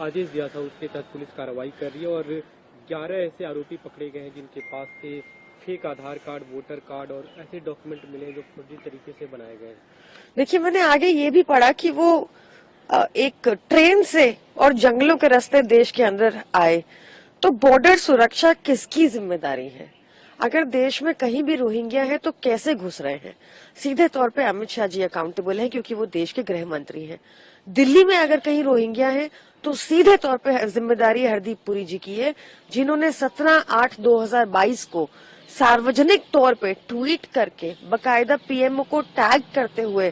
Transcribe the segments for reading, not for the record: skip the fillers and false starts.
आदेश दिया था उसके तहत पुलिस कार्रवाई कर रही है और 11 ऐसे आरोपी पकड़े गए हैं जिनके पास से फेक आधार कार्ड, वोटर कार्ड और ऐसे डॉक्यूमेंट मिले जो फर्जी तरीके से बनाए गए हैं। देखिए, मैंने आगे ये भी पढ़ा कि वो एक ट्रेन से और जंगलों के रास्ते देश के अंदर आए, तो बॉर्डर सुरक्षा किसकी जिम्मेदारी है? अगर देश में कहीं भी रोहिंग्या है तो कैसे घुस रहे हैं? सीधे तौर पे अमित शाह जी अकाउंटेबल हैं क्योंकि वो देश के गृह मंत्री हैं। दिल्ली में अगर कहीं रोहिंग्या है तो सीधे तौर पे जिम्मेदारी हरदीप पुरी जी की है, जिन्होंने 17/8/2022 को सार्वजनिक तौर पे ट्वीट करके बकायदा पीएमओ को टैग करते हुए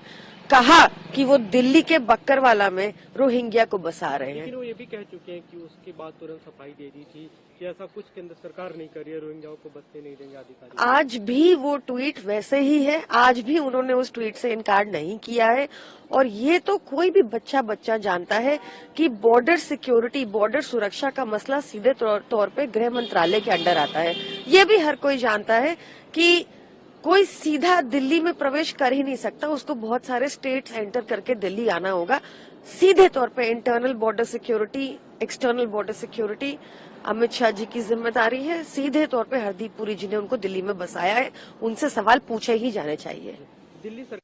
कहा कि वो दिल्ली के बक्करवाला में रोहिंग्या को बसा रहे हैं। लेकिन वो ये भी कह चुके हैं कि उसके बाद तुरंत सफाई दे दी थी कि ऐसा कुछ केंद्र सरकार नहीं कर रही है, रोहिंग्याओं को बसने नहीं देंगे अधिकारी। आज भी वो ट्वीट वैसे ही है, आज भी उन्होंने उस ट्वीट से इनकार नहीं किया है। और ये तो कोई भी बच्चा जानता है कि बॉर्डर सिक्योरिटी, बॉर्डर सुरक्षा का मसला सीधे तौर पे गृह मंत्रालय के अंडर आता है। ये भी हर कोई जानता है कि कोई सीधा दिल्ली में प्रवेश कर ही नहीं सकता, उसको बहुत सारे स्टेट्स एंटर करके दिल्ली आना होगा। सीधे तौर पे internal border security, external border security Amit Shah ji की जिम्मेदारी है। सीधे तौर पे हरदीप पुरी जी ने उनको दिल्ली में बसाया है, उनसे सवाल पूछे ही जाने चाहिए। दिल्ली सरकार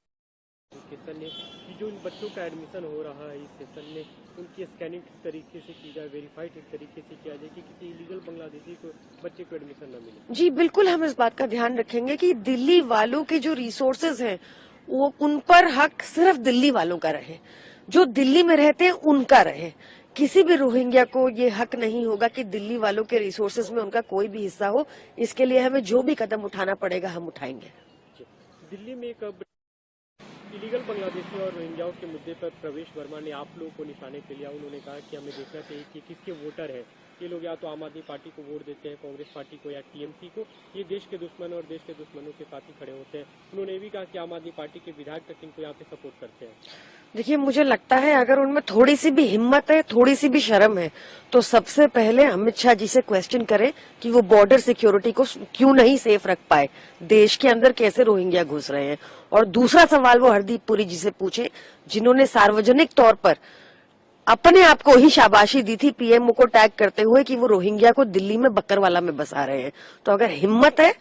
ने कि जो इन बच्चों का एडमिशन हो रहा है इस सेशन में, उनकी स्कैनिंग ठीक तरीके से की जाए, वेरीफाई ठीक तरीके से किया जाए कि किसी इलीगल बांग्लादेशी को बच्चे को एडमिशन न मिले। जी बिल्कुल, हम इस बात का ध्यान रखेंगे कि दिल्ली वालों के जो रिसोर्सेज हैं वो उन पर हक सिर्फ दिल्ली वालों का रहे, जो दिल्ली में रहते हैं उनका रहे। किसी भी रोहिंग्या को ये हक नहीं होगा कि दिल्ली वालों के रिसोर्सेज में उनका कोई भी हिस्सा हो। इसके लिए हमें जो भी कदम उठाना पड़ेगा हम उठाएंगे। दिल्ली में एक इलीगल बांग्लादेशी और रोहिंग्याओं के मुद्दे पर प्रवेश वर्मा ने आप लोगों को निशाने पे लिया। उन्होंने कहा कि हमें देखना चाहिए कि किसके वोटर है। ये लोग या तो आम आदमी पार्टी को वोट देते हैं, कांग्रेस पार्टी को या टीएमसी को। ये देश के दुश्मन और देश के दुश्मनों के साथ ही खड़े होते हैं। उन्होंने ये भी कहा कि आम आदमी पार्टी के विधायक तक इनको यहाँ पे सपोर्ट करते हैं। देखिए, मुझे लगता है अगर उनमें थोड़ी सी भी हिम्मत है, थोड़ी सी भी शर्म है, तो सबसे पहले अमित शाह जी से क्वेश्चन करें कि वो बॉर्डर सिक्योरिटी को क्यों नहीं सेफ रख पाए, देश के अंदर कैसे रोहिंग्या घुस रहे हैं। और दूसरा सवाल वो हरदीप पुरी जी से पूछे, जिन्होंने सार्वजनिक तौर पर अपने आप को ही शाबाशी दी थी पीएमओ को टैग करते हुए कि वो रोहिंग्या को दिल्ली में बक्करवाला में बसा रहे हैं। तो अगर हिम्मत है,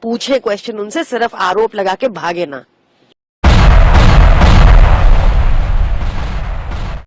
पूछे क्वेश्चन उनसे, सिर्फ आरोप लगा के भागे ना।